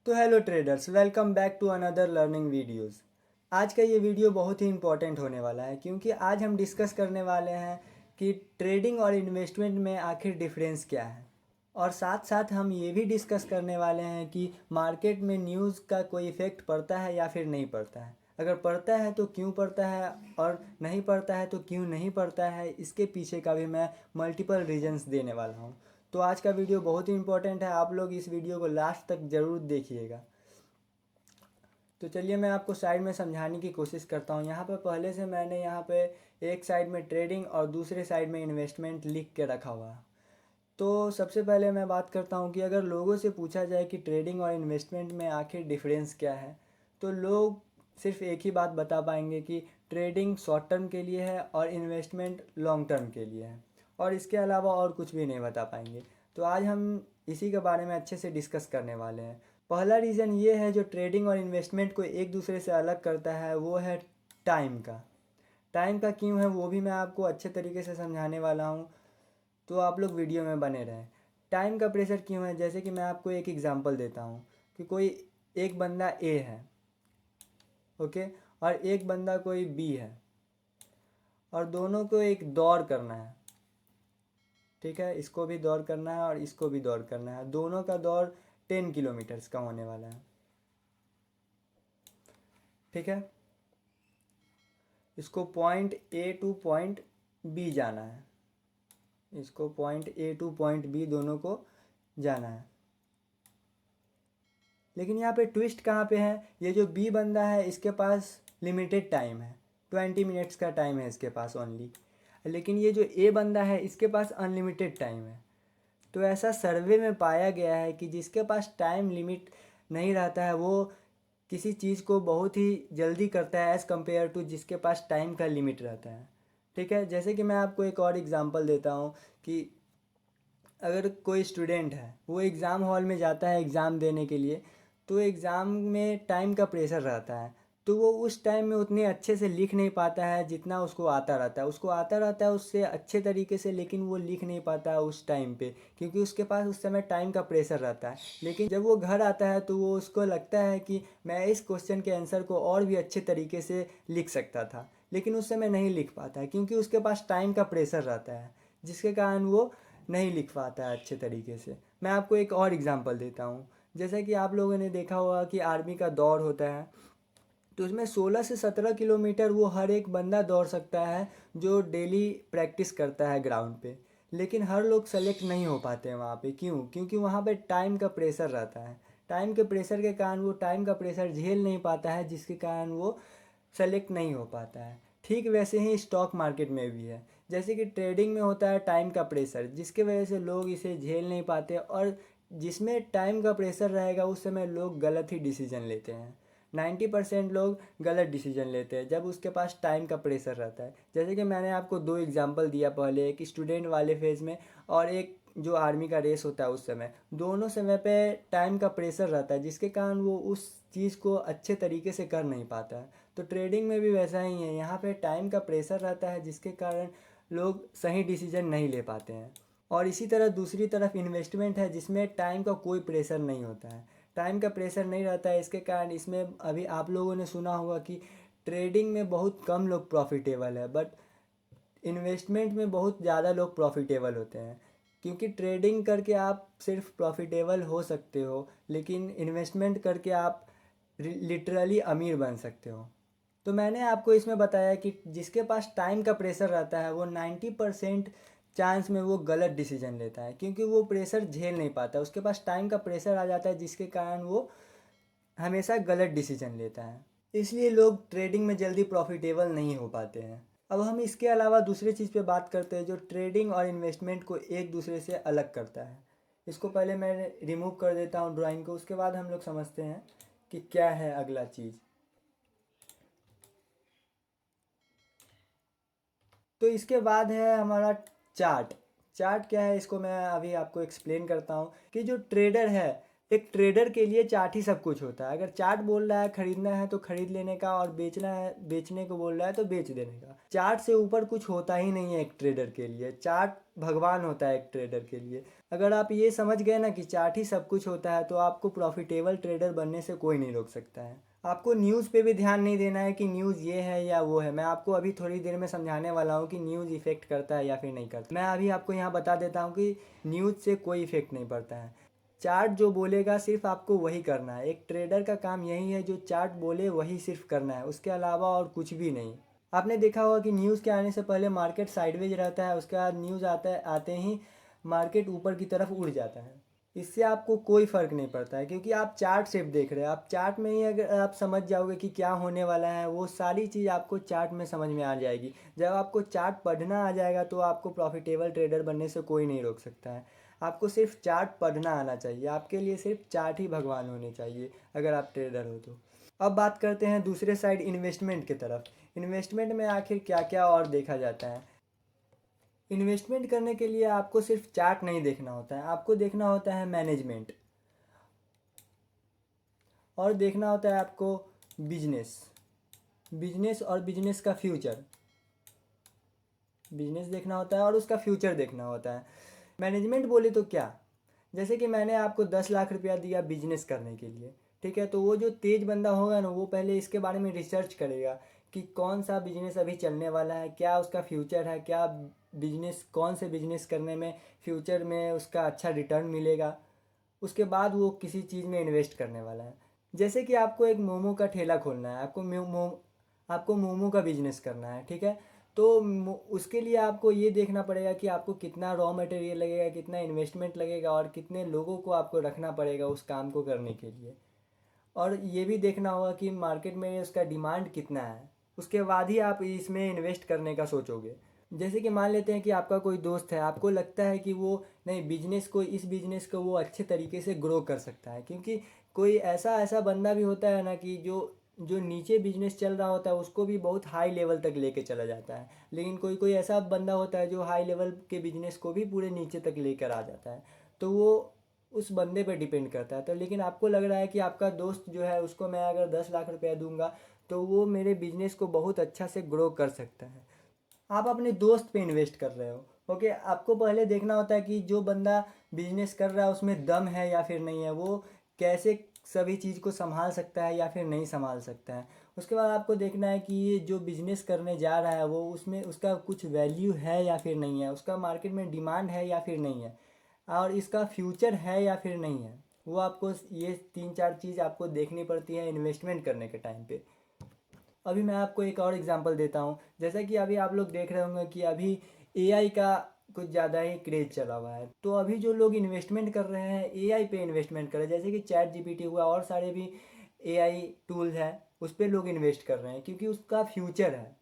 तो hello traders, welcome back to another learning videos. आज का ये वीडियो बहुत ही इंपॉर्टेंट होने वाला है क्योंकि आज हम डिस्कस करने वाले हैं कि ट्रेडिंग और इन्वेस्टमेंट में आखिर डिफरेंस क्या है। और साथ साथ हम ये भी डिस्कस करने वाले हैं कि मार्केट में न्यूज़ का कोई इफ़ेक्ट पड़ता है या फिर नहीं पड़ता है। अगर पड़ता है तो क्यों पड़ता है, और नहीं पड़ता है तो क्यों नहीं पड़ता है, इसके पीछे का भी मैं मल्टीपल रीजंस देने वाला हूँ। तो आज का वीडियो बहुत ही इंपॉर्टेंट है, आप लोग इस वीडियो को लास्ट तक ज़रूर देखिएगा। तो चलिए मैं आपको साइड में समझाने की कोशिश करता हूँ। यहाँ पे पहले से मैंने यहाँ पे एक साइड में ट्रेडिंग और दूसरे साइड में इन्वेस्टमेंट लिख के रखा हुआ है। तो सबसे पहले मैं बात करता हूँ कि अगर लोगों से पूछा जाए कि ट्रेडिंग और इन्वेस्टमेंट में आखिर डिफरेंस क्या है, तो लोग सिर्फ एक ही बात बता पाएंगे कि ट्रेडिंग शॉर्ट टर्म के लिए है और इन्वेस्टमेंट लॉन्ग टर्म के लिए है, और इसके अलावा और कुछ भी नहीं बता पाएंगे। तो आज हम इसी के बारे में अच्छे से डिस्कस करने वाले हैं। पहला रीज़न ये है जो ट्रेडिंग और इन्वेस्टमेंट को एक दूसरे से अलग करता है, वो है टाइम का। टाइम का क्यों है वो भी मैं आपको अच्छे तरीके से समझाने वाला हूँ, तो आप लोग वीडियो में बने रहें। टाइम का प्रेशर क्यों है, जैसे कि मैं आपको एक एग्जांपल देता हूँ कि कोई एक बंदा ए है, ओके, और एक बंदा कोई बी है, और दोनों को एक दौड़ करना है। ठीक है, इसको भी दौड़ करना है और इसको भी दौड़ करना है। दोनों का दौड़ 10 किलोमीटर्स का होने वाला है। ठीक है, इसको point A to point B जाना है, इसको point A to point B दोनों को जाना है। लेकिन यहाँ पे ट्विस्ट कहाँ पे है, ये जो बी बंदा है इसके पास लिमिटेड टाइम है, 20 मिनट्स का टाइम है इसके पास ओनली। लेकिन ये जो ए बंदा है इसके पास अनलिमिटेड टाइम है। तो ऐसा सर्वे में पाया गया है कि जिसके पास टाइम लिमिट नहीं रहता है वो किसी चीज़ को बहुत ही जल्दी करता है एज़ कम्पेयर टू जिसके पास टाइम का लिमिट रहता है। ठीक है, जैसे कि मैं आपको एक और एग्जांपल देता हूँ कि अगर कोई स्टूडेंट है, वो एग्ज़ाम हॉल में जाता है एग्ज़ाम देने के लिए, तो एग्ज़ाम में टाइम का प्रेशर रहता है, तो वो उस टाइम में उतने अच्छे से लिख नहीं पाता है जितना उसको आता रहता है। उसको आता रहता है उससे अच्छे तरीके से, लेकिन वो लिख नहीं पाता है उस टाइम पे, क्योंकि उसके पास उस समय टाइम का प्रेशर रहता है। लेकिन जब वो घर आता है तो वो उसको लगता है कि मैं इस क्वेश्चन के आंसर को और भी अच्छे तरीके से लिख सकता था, लेकिन उस समय नहीं लिख पाता है क्योंकि उसके पास टाइम का प्रेशर रहता है, जिसके कारण वो नहीं लिख पाता है अच्छे तरीके से। मैं आपको एक और एग्जांपल देता हूँ। जैसे कि आप लोगों ने देखा होगा कि आर्मी का दौड़ होता है, तो उसमें 16 से 17 किलोमीटर वो हर एक बंदा दौड़ सकता है जो डेली प्रैक्टिस करता है ग्राउंड पे। लेकिन हर लोग सेलेक्ट नहीं हो पाते हैं वहाँ पे, क्यों? क्योंकि वहाँ पे टाइम का प्रेशर रहता है। टाइम के प्रेशर के कारण वो टाइम का प्रेशर झेल नहीं पाता है, जिसके कारण वो सेलेक्ट नहीं हो पाता है। ठीक वैसे ही स्टॉक मार्केट में भी है। जैसे कि ट्रेडिंग में होता है टाइम का प्रेशर, जिसके वजह से लोग इसे झेल नहीं पाते, और जिसमें टाइम का प्रेशर रहेगा उस समय लोग गलत ही डिसीजन लेते हैं। 90% लोग गलत डिसीजन लेते हैं जब उसके पास टाइम का प्रेशर रहता है। जैसे कि मैंने आपको दो एग्जांपल दिया पहले, एक स्टूडेंट वाले फेज़ में और एक जो आर्मी का रेस होता है उस समय। दोनों समय पे टाइम का प्रेशर रहता है, जिसके कारण वो उस चीज़ को अच्छे तरीके से कर नहीं पाता है। तो ट्रेडिंग में भी वैसा ही है, यहाँ पे टाइम का प्रेशर रहता है जिसके कारण लोग सही डिसीजन नहीं ले पाते हैं। और इसी तरह दूसरी तरफ इन्वेस्टमेंट है जिसमें टाइम का कोई प्रेशर नहीं होता है। टाइम का प्रेशर नहीं रहता है, इसके कारण इसमें अभी आप लोगों ने सुना होगा कि ट्रेडिंग में बहुत कम लोग प्रॉफिटेबल है, बट इन्वेस्टमेंट में बहुत ज़्यादा लोग प्रॉफिटेबल होते हैं। क्योंकि ट्रेडिंग करके आप सिर्फ प्रॉफिटेबल हो सकते हो, लेकिन इन्वेस्टमेंट करके आप लिटरली अमीर बन सकते हो। तो मैंने आपको इसमें बताया कि जिसके पास टाइम का प्रेशर रहता है वो 90% चांस में वो गलत डिसीजन लेता है, क्योंकि वो प्रेशर झेल नहीं पाता, उसके पास टाइम का प्रेशर आ जाता है जिसके कारण वो हमेशा गलत डिसीजन लेता है। इसलिए लोग ट्रेडिंग में जल्दी प्रॉफिटेबल नहीं हो पाते हैं। अब हम इसके अलावा दूसरी चीज़ पे बात करते हैं जो ट्रेडिंग और इन्वेस्टमेंट को एक दूसरे से अलग करता है। इसको पहले मैं रिमूव कर देता हूँ ड्राइंग को, उसके बाद हम लोग समझते हैं कि क्या है अगला चीज़। तो इसके बाद है हमारा चार्ट। चार्ट क्या है इसको मैं अभी आपको एक्सप्लेन करता हूँ कि जो ट्रेडर है एक ट्रेडर के लिए चार्ट ही सब कुछ होता है। अगर चार्ट बोल रहा है खरीदना है तो खरीद लेने का, और बेचना है, बेचने को बोल रहा है तो बेच देने का। चार्ट से ऊपर कुछ होता ही नहीं है एक ट्रेडर के लिए। चार्ट भगवान होता है एक ट्रेडर के लिए। अगर आप ये समझ गए ना कि चार्ट ही सब कुछ होता है, तो आपको प्रॉफिटेबल ट्रेडर बनने से कोई नहीं रोक सकता है। आपको न्यूज़ पे भी ध्यान नहीं देना है कि न्यूज़ ये है या वो है। मैं आपको अभी थोड़ी देर में समझाने वाला हूँ कि न्यूज़ इफ़ेक्ट करता है या फिर नहीं करता। मैं अभी आपको यहाँ बता देता हूँ कि न्यूज़ से कोई इफ़ेक्ट नहीं पड़ता है। चार्ट जो बोलेगा सिर्फ आपको वही करना है। एक ट्रेडर का काम यही है, जो चार्ट बोले वही सिर्फ करना है, उसके अलावा और कुछ भी नहीं। आपने देखा होगा कि न्यूज़ के आने से पहले मार्केट साइडवेज रहता है, उसके बाद न्यूज़ आता है, आते ही मार्केट ऊपर की तरफ उड़ जाता है। इससे आपको कोई फ़र्क नहीं पड़ता है, क्योंकि आप चार्ट सिर्फ देख रहे हैं। आप चार्ट में ही अगर आप समझ जाओगे कि क्या होने वाला है, वो सारी चीज़ आपको चार्ट में समझ में आ जाएगी। जब आपको चार्ट पढ़ना आ जाएगा तो आपको प्रॉफिटेबल ट्रेडर बनने से कोई नहीं रोक सकता है। आपको सिर्फ चार्ट पढ़ना आना चाहिए। आपके लिए सिर्फ चार्ट ही भगवान होने चाहिए अगर आप ट्रेडर हो तो। अब बात करते हैं दूसरे साइड इन्वेस्टमेंट की तरफ। इन्वेस्टमेंट में आखिर क्या क्या और देखा जाता है। इन्वेस्टमेंट करने के लिए आपको सिर्फ चार्ट नहीं देखना होता है, आपको देखना होता है मैनेजमेंट, और देखना होता है आपको बिजनेस। बिजनेस और बिजनेस का फ्यूचर। बिजनेस देखना होता है और उसका फ्यूचर देखना होता है। मैनेजमेंट बोले तो क्या, जैसे कि मैंने आपको 10 लाख रुपया दिया बिजनेस करने के लिए, ठीक है। तो वो जो तेज बंदा होगा ना, वो पहले इसके बारे में रिसर्च करेगा कि कौन सा बिजनेस अभी चलने वाला है, क्या उसका फ्यूचर है, क्या बिजनेस, कौन से बिजनेस करने में फ्यूचर में उसका अच्छा रिटर्न मिलेगा। उसके बाद वो किसी चीज़ में इन्वेस्ट करने वाला है। जैसे कि आपको एक मोमो का ठेला खोलना है, आपको मोमो का बिजनेस करना है, ठीक है। तो उसके लिए आपको ये देखना पड़ेगा कि आपको कितना रॉ मटेरियल लगेगा, कितना इन्वेस्टमेंट लगेगा, और कितने लोगों को आपको रखना पड़ेगा उस काम को करने के लिए। और ये भी देखना होगा कि मार्केट में उसका डिमांड कितना है। उसके बाद ही आप इसमें इन्वेस्ट करने का सोचोगे। जैसे कि मान लेते हैं कि आपका कोई दोस्त है, आपको लगता है कि वो नहीं, इस बिजनेस को वो अच्छे तरीके से ग्रो कर सकता है। क्योंकि कोई ऐसा ऐसा बंदा भी होता है ना कि जो जो नीचे बिजनेस चल रहा होता है उसको भी बहुत हाई लेवल तक लेके चला जाता है। लेकिन कोई कोई ऐसा बंदा होता है जो हाई लेवल के बिजनेस को भी पूरे नीचे तक लेकर आ जाता है। तो वो उस बंदे पर डिपेंड करता है। तो लेकिन आपको लग रहा है कि आपका दोस्त जो है, उसको मैं अगर 10 लाख रुपया दूंगा तो वो मेरे बिजनेस को बहुत अच्छा से ग्रो कर सकता है। आप अपने दोस्त पे इन्वेस्ट कर रहे हो, ओके। आपको पहले देखना होता है कि जो बंदा बिजनेस कर रहा है उसमें दम है या फिर नहीं है, वो कैसे सभी चीज़ को संभाल सकता है या फिर नहीं संभाल सकता है। उसके बाद आपको देखना है कि ये जो बिजनेस करने जा रहा है वो उसमें उसका कुछ वैल्यू है या फिर नहीं है, उसका मार्केट में डिमांड है या फिर नहीं है, और इसका फ्यूचर है या फिर नहीं है। वो आपको ये 3-4 चीज़ आपको देखनी पड़ती है इन्वेस्टमेंट करने के टाइम पे। अभी मैं आपको एक और एग्जांपल देता हूँ। जैसा कि अभी आप लोग देख रहे होंगे कि अभी एआई का कुछ ज़्यादा ही क्रेज चला हुआ है। तो अभी जो लोग इन्वेस्टमेंट कर रहे हैं एआई पे इन्वेस्टमेंट कर रहे हैं, जैसे कि चैट जीपीटी हुआ और सारे भी एआई टूल्स हैं, उस पर लोग इन्वेस्ट कर रहे हैं क्योंकि उसका फ्यूचर है।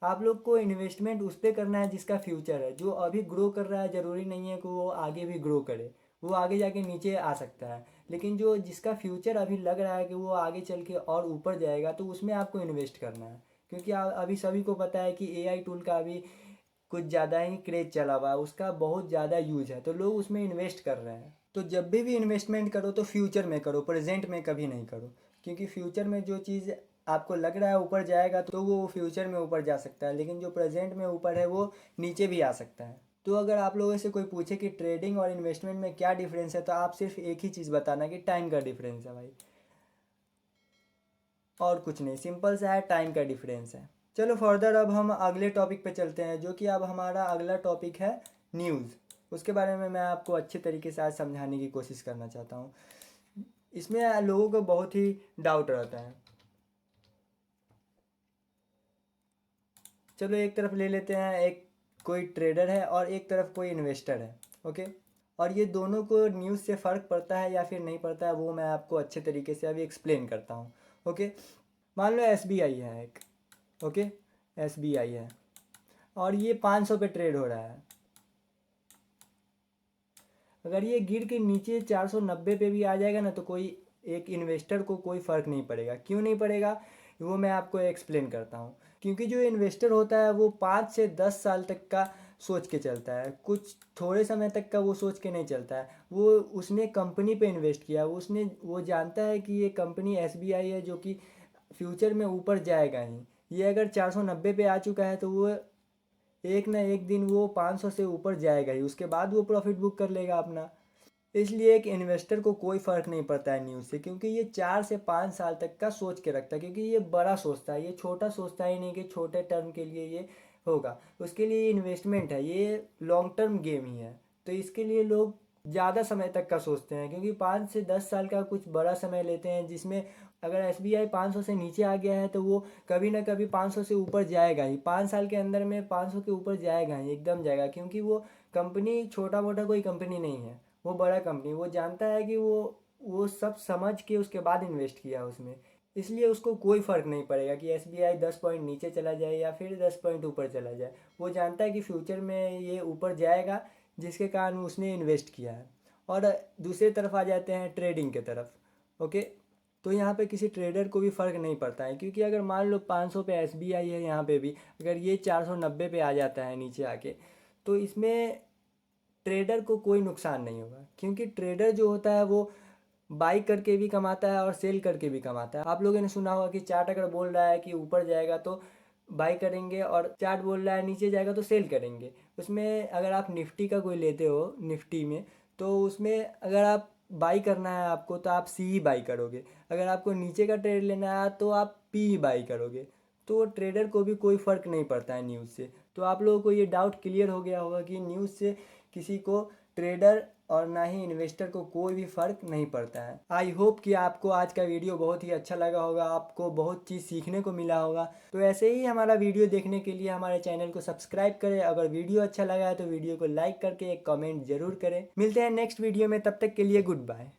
आप लोग को इन्वेस्टमेंट उस पर करना है जिसका फ्यूचर है। जो अभी ग्रो कर रहा है ज़रूरी नहीं है कि वो आगे भी ग्रो करे, वो आगे जाके नीचे आ सकता है। लेकिन जो जिसका फ्यूचर अभी लग रहा है कि वो आगे चल के और ऊपर जाएगा, तो उसमें आपको इन्वेस्ट करना है। क्योंकि अभी सभी को पता है कि एआई टूल का अभी कुछ ज़्यादा ही क्रेज चला हुआ है, उसका बहुत ज़्यादा यूज है, तो लोग उसमें इन्वेस्ट कर रहे हैं। तो जब भी इन्वेस्टमेंट करो तो फ्यूचर में करो, प्रेजेंट में कभी नहीं करो। क्योंकि फ्यूचर में जो चीज़ आपको लग रहा है ऊपर जाएगा तो वो फ्यूचर में ऊपर जा सकता है, लेकिन जो प्रेजेंट में ऊपर है वो नीचे भी आ सकता है। तो अगर आप लोगों से कोई पूछे कि ट्रेडिंग और इन्वेस्टमेंट में क्या डिफरेंस है, तो आप सिर्फ एक ही चीज़ बताना कि टाइम का डिफरेंस है भाई, और कुछ नहीं। सिंपल सा है, टाइम का डिफरेंस है। चलो फर्दर अब हम अगले टॉपिक पे चलते हैं, जो कि अब हमारा अगला टॉपिक है न्यूज़। उसके बारे में मैं आपको अच्छे तरीके से आज समझाने की कोशिश करना चाहता हूँ। इसमें लोगों को बहुत ही डाउट रहता है। चलो एक तरफ ले लेते हैं, एक कोई ट्रेडर है और एक तरफ कोई इन्वेस्टर है, ओके। और ये दोनों को न्यूज़ से फ़र्क पड़ता है या फिर नहीं पड़ता है, वो मैं आपको अच्छे तरीके से अभी एक्सप्लेन करता हूँ, ओके। मान लो एसबीआई है एक, ओके। एसबीआई है और ये 500 पे ट्रेड हो रहा है। अगर ये गिर के नीचे 490 पे भी आ जाएगा ना, तो कोई एक इन्वेस्टर को कोई फ़र्क नहीं पड़ेगा। क्यों नहीं पड़ेगा, वो मैं आपको एक्सप्लेन करता हूँ। क्योंकि जो इन्वेस्टर होता है वो 5 से 10 साल तक का सोच के चलता है, कुछ थोड़े समय तक का वो सोच के नहीं चलता है। वो उसने कंपनी पे इन्वेस्ट किया, वो जानता है कि ये कंपनी एसबीआई है जो कि फ्यूचर में ऊपर जाएगा ही। ये अगर 490 पे आ चुका है तो वो एक ना एक दिन वो 500 से ऊपर जाएगा ही, उसके बाद वो प्रॉफिट बुक कर लेगा अपना। इसलिए एक इन्वेस्टर को कोई फ़र्क नहीं पड़ता है न्यूज़ से, क्योंकि ये 4 से 5 साल तक का सोच के रखता है, क्योंकि ये बड़ा सोचता है, ये छोटा सोचता ही नहीं कि छोटे टर्म के लिए ये होगा। उसके लिए ये इन्वेस्टमेंट है, ये लॉन्ग टर्म गेम ही है। तो इसके लिए लोग ज़्यादा समय तक का सोचते हैं, क्योंकि 5 से 10 साल का कुछ बड़ा समय लेते हैं, जिसमें अगर एसबीआई 500 से नीचे आ गया है तो वो कभी ना कभी 500 से ऊपर जाएगा ही, 5 साल के अंदर में 500 के ऊपर जाएगा ही, एकदम जाएगा। क्योंकि वो कंपनी छोटा मोटा कोई कंपनी नहीं है, वो बड़ा कंपनी, वो जानता है कि वो सब समझ के उसके बाद इन्वेस्ट किया उसमें। इसलिए उसको कोई फ़र्क नहीं पड़ेगा कि एसबीआई 10 पॉइंट नीचे चला जाए या फिर 10 पॉइंट ऊपर चला जाए। वो जानता है कि फ्यूचर में ये ऊपर जाएगा, जिसके कारण उसने इन्वेस्ट किया है। और दूसरी तरफ आ जाते हैं ट्रेडिंग के तरफ। ओके, तो यहाँ पे किसी ट्रेडर को भी फ़र्क नहीं पड़ता है, क्योंकि अगर मान लो 500 पे एसबीआई है, यहाँ पे भी अगर ये 490 पे आ जाता है नीचे आके, तो इसमें ट्रेडर को कोई नुकसान नहीं होगा, क्योंकि ट्रेडर जो होता है वो बाई करके भी कमाता है और सेल करके भी कमाता है। आप लोगों ने सुना होगा कि चार्ट अगर बोल रहा है कि ऊपर जाएगा तो बाई करेंगे, और चार्ट बोल रहा है नीचे जाएगा तो सेल करेंगे। उसमें अगर आप निफ्टी का कोई लेते हो, निफ्टी में, तो उसमें अगर आप बाई करना है आपको तो आप सी ही बाई करोगे, अगर आपको नीचे का ट्रेड लेना है तो आप पी ही बाई करोगे। तो ट्रेडर को भी कोई फ़र्क नहीं पड़ता है न्यूज़ से। तो आप लोगों को ये डाउट क्लियर हो गया होगा कि न्यूज़ से किसी को, ट्रेडर और ना ही इन्वेस्टर को, कोई भी फ़र्क नहीं पड़ता है। आई होप कि आपको आज का वीडियो बहुत ही अच्छा लगा होगा, आपको बहुत चीज़ सीखने को मिला होगा। तो ऐसे ही हमारा वीडियो देखने के लिए हमारे चैनल को सब्सक्राइब करें। अगर वीडियो अच्छा लगा है तो वीडियो को लाइक करके एक कमेंट ज़रूर करें। मिलते हैं नेक्स्ट वीडियो में, तब तक के लिए गुड बाय।